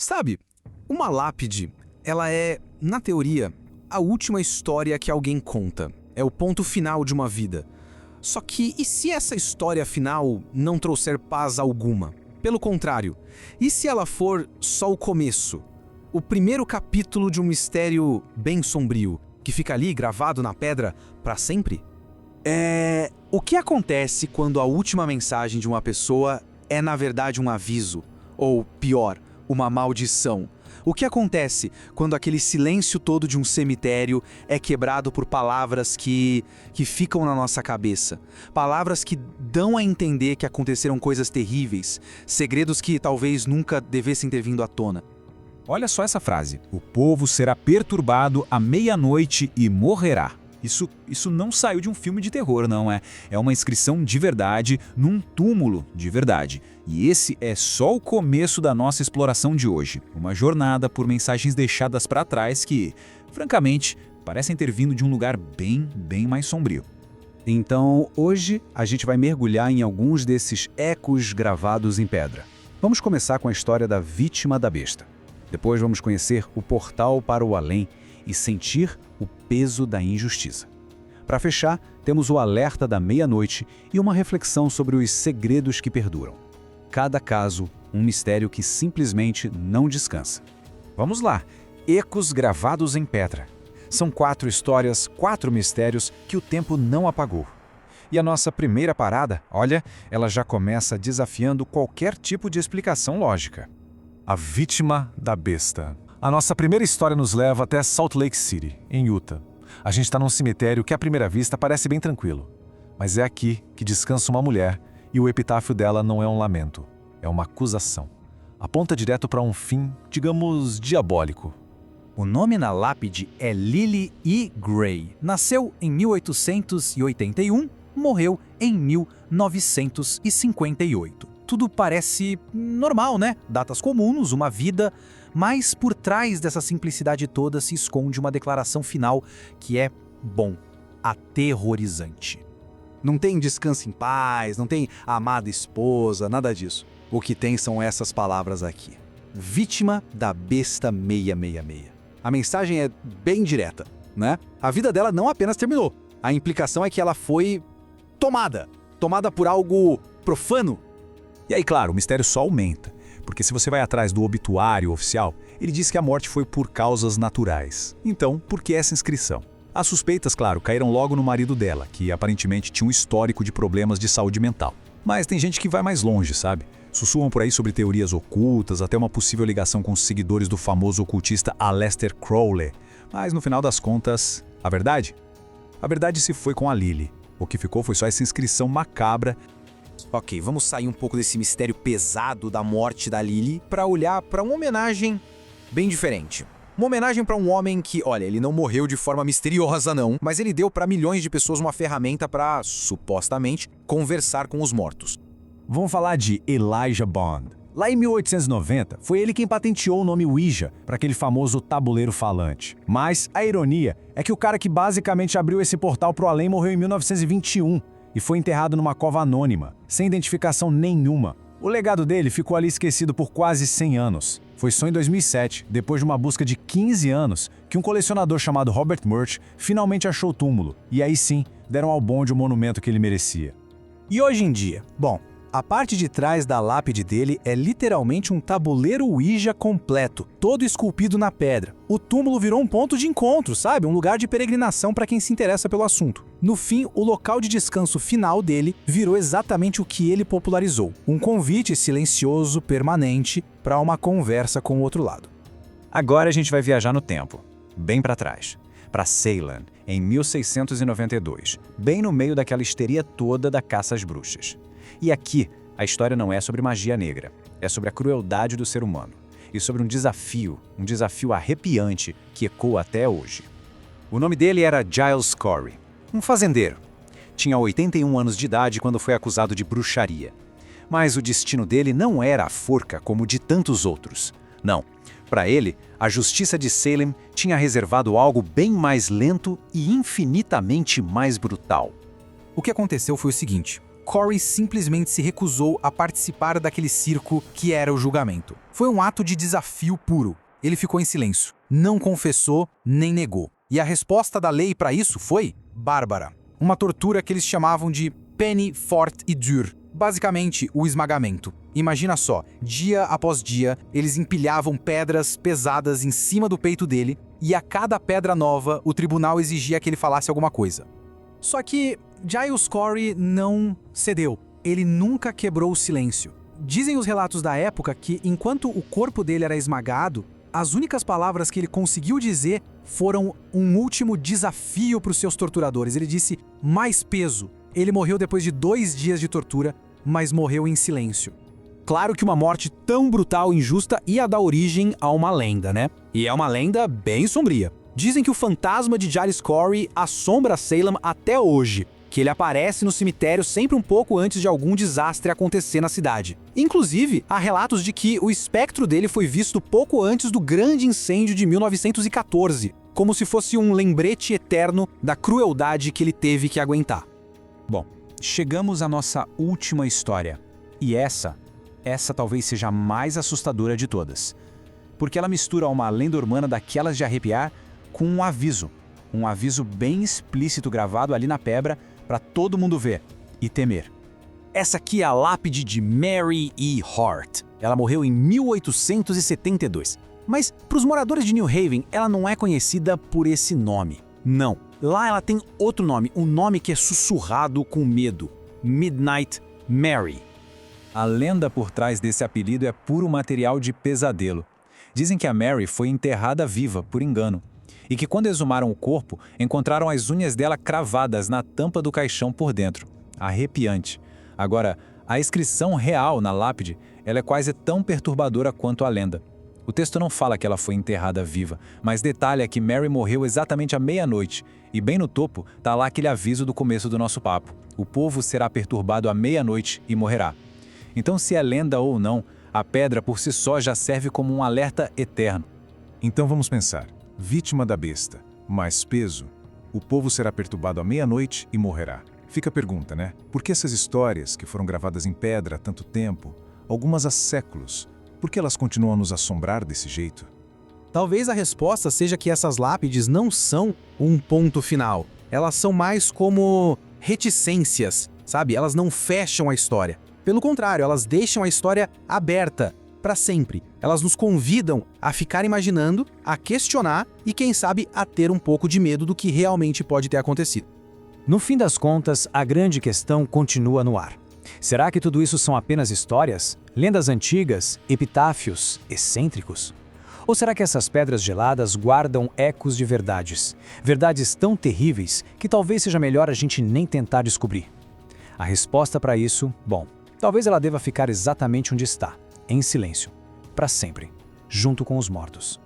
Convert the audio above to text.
Sabe, uma lápide, ela é, na teoria, a última história que alguém conta. É o ponto final de uma vida. Só que e se essa história final não trouxer paz alguma? Pelo contrário, e se ela for só o começo? O primeiro capítulo de um mistério bem sombrio, que fica ali gravado na pedra para sempre? O que acontece quando a última mensagem de uma pessoa é, na verdade, um aviso? Ou, pior, uma maldição? O que acontece quando aquele silêncio todo de um cemitério é quebrado por palavras que ficam na nossa cabeça? Palavras que dão a entender que aconteceram coisas terríveis, segredos que talvez nunca devessem ter vindo à tona. Olha só essa frase: o povo será perturbado à meia-noite e morrerá. Isso não saiu de um filme de terror, não é? É uma inscrição de verdade num túmulo de verdade. E esse é só o começo da nossa exploração de hoje. Uma jornada por mensagens deixadas para trás que, francamente, parecem ter vindo de um lugar bem mais sombrio. Então, hoje, a gente vai mergulhar em alguns desses ecos gravados em pedra. Vamos começar com a história da vítima da besta. Depois vamos conhecer o portal para o além e sentir o peso da injustiça. Para fechar, temos o alerta da meia-noite e uma reflexão sobre os segredos que perduram. Cada caso, um mistério que simplesmente não descansa. Vamos lá, ecos gravados em pedra. São 4 histórias, 4 mistérios que o tempo não apagou. E a nossa primeira parada, olha, ela já começa desafiando qualquer tipo de explicação lógica. A vítima da besta. A nossa primeira história nos leva até Salt Lake City, em Utah. A gente está num cemitério que à primeira vista parece bem tranquilo. Mas é aqui que descansa uma mulher e o epitáfio dela não é um lamento, é uma acusação. Aponta direto para um fim, digamos, diabólico. O nome na lápide é Lily E. Gray. Nasceu em 1881, morreu em 1958. Tudo parece normal, né? Datas comuns, uma vida, mas por trás dessa simplicidade toda se esconde uma declaração final que é, aterrorizante. Não tem descanso em paz, não tem amada esposa, nada disso. O que tem são essas palavras aqui. Vítima da besta 666. A mensagem é bem direta, né? A vida dela não apenas terminou. A implicação é que ela foi tomada por algo profano. E aí, claro, o mistério só aumenta, porque se você vai atrás do obituário oficial, ele diz que a morte foi por causas naturais. Então, por que essa inscrição? As suspeitas, claro, caíram logo no marido dela, que aparentemente tinha um histórico de problemas de saúde mental. Mas tem gente que vai mais longe, sabe? Sussurram por aí sobre teorias ocultas, até uma possível ligação com os seguidores do famoso ocultista Aleister Crowley. Mas no final das contas, a verdade se foi com a Lily. O que ficou foi só essa inscrição macabra. Ok, vamos sair um pouco desse mistério pesado da morte da Lily para olhar para uma homenagem bem diferente. Uma homenagem para um homem que, olha, ele não morreu de forma misteriosa não, mas ele deu para milhões de pessoas uma ferramenta para, supostamente, conversar com os mortos. Vamos falar de Elijah Bond. Lá em 1890, foi ele quem patenteou o nome Ouija para aquele famoso tabuleiro falante. Mas a ironia é que o cara que basicamente abriu esse portal pro além morreu em 1921 e foi enterrado numa cova anônima, sem identificação nenhuma. O legado dele ficou ali esquecido por quase 100 anos. Foi só em 2007, depois de uma busca de 15 anos, que um colecionador chamado Robert Murch finalmente achou o túmulo. E aí sim, deram ao bonde o monumento que ele merecia. E hoje em dia? A parte de trás da lápide dele é literalmente um tabuleiro Ouija completo, todo esculpido na pedra. O túmulo virou um ponto de encontro, sabe? Um lugar de peregrinação para quem se interessa pelo assunto. No fim, o local de descanso final dele virou exatamente o que ele popularizou. Um convite silencioso, permanente, para uma conversa com o outro lado. Agora a gente vai viajar no tempo, bem para trás, para Salem, em 1692, bem no meio daquela histeria toda da caça às bruxas. E aqui, a história não é sobre magia negra, é sobre a crueldade do ser humano e sobre um desafio arrepiante que ecoa até hoje. O nome dele era Giles Corey, um fazendeiro. Tinha 81 anos de idade quando foi acusado de bruxaria. Mas o destino dele não era a forca como o de tantos outros. Não, para ele, a justiça de Salem tinha reservado algo bem mais lento e infinitamente mais brutal. O que aconteceu foi o seguinte: Corey simplesmente se recusou a participar daquele circo que era o julgamento. Foi um ato de desafio puro. Ele ficou em silêncio, não confessou nem negou. E a resposta da lei para isso foi bárbara. Uma tortura que eles chamavam de peine forte et dure. Basicamente, o esmagamento. Imagina só, dia após dia, eles empilhavam pedras pesadas em cima do peito dele e a cada pedra nova, o tribunal exigia que ele falasse alguma coisa. Só que Giles Corey não cedeu. Ele nunca quebrou o silêncio. Dizem os relatos da época que, enquanto o corpo dele era esmagado, as únicas palavras que ele conseguiu dizer foram um último desafio para os seus torturadores. Ele disse, mais peso. Ele morreu depois de 2 dias de tortura, mas morreu em silêncio. Claro que uma morte tão brutal e injusta ia dar origem a uma lenda, né? E é uma lenda bem sombria. Dizem que o fantasma de Giles Corey assombra Salem até hoje, que ele aparece no cemitério sempre um pouco antes de algum desastre acontecer na cidade. Inclusive, há relatos de que o espectro dele foi visto pouco antes do grande incêndio de 1914, como se fosse um lembrete eterno da crueldade que ele teve que aguentar. Bom, chegamos à nossa última história. E essa talvez seja a mais assustadora de todas. Porque ela mistura uma lenda urbana daquelas de arrepiar com um aviso bem explícito gravado ali na pedra para todo mundo ver e temer. Essa aqui é a lápide de Mary E. Hart. Ela morreu em 1872. Mas, para os moradores de New Haven, ela não é conhecida por esse nome. Não. Lá ela tem outro nome, um nome que é sussurrado com medo. Midnight Mary. A lenda por trás desse apelido é puro material de pesadelo. Dizem que a Mary foi enterrada viva, por engano. E que quando exumaram o corpo, encontraram as unhas dela cravadas na tampa do caixão por dentro. Arrepiante. Agora, a inscrição real na lápide, ela é quase tão perturbadora quanto a lenda. O texto não fala que ela foi enterrada viva, mas detalha que Mary morreu exatamente à meia-noite, e bem no topo está lá aquele aviso do começo do nosso papo. O povo será perturbado à meia-noite e morrerá. Então, se é lenda ou não, a pedra por si só já serve como um alerta eterno. Então vamos pensar. Vítima da besta, mais peso. O povo será perturbado à meia-noite e morrerá. Fica a pergunta, né? Por que essas histórias, que foram gravadas em pedra há tanto tempo, algumas há séculos, por que elas continuam a nos assombrar desse jeito? Talvez a resposta seja que essas lápides não são um ponto final. Elas são mais como reticências, sabe? Elas não fecham a história. Pelo contrário, elas deixam a história aberta para sempre. Elas nos convidam a ficar imaginando, a questionar e, quem sabe, a ter um pouco de medo do que realmente pode ter acontecido. No fim das contas, a grande questão continua no ar. Será que tudo isso são apenas histórias? Lendas antigas? Epitáfios? Excêntricos? Ou será que essas pedras geladas guardam ecos de verdades? Verdades tão terríveis que talvez seja melhor a gente nem tentar descobrir. A resposta para isso, bom, talvez ela deva ficar exatamente onde está, em silêncio, para sempre, junto com os mortos.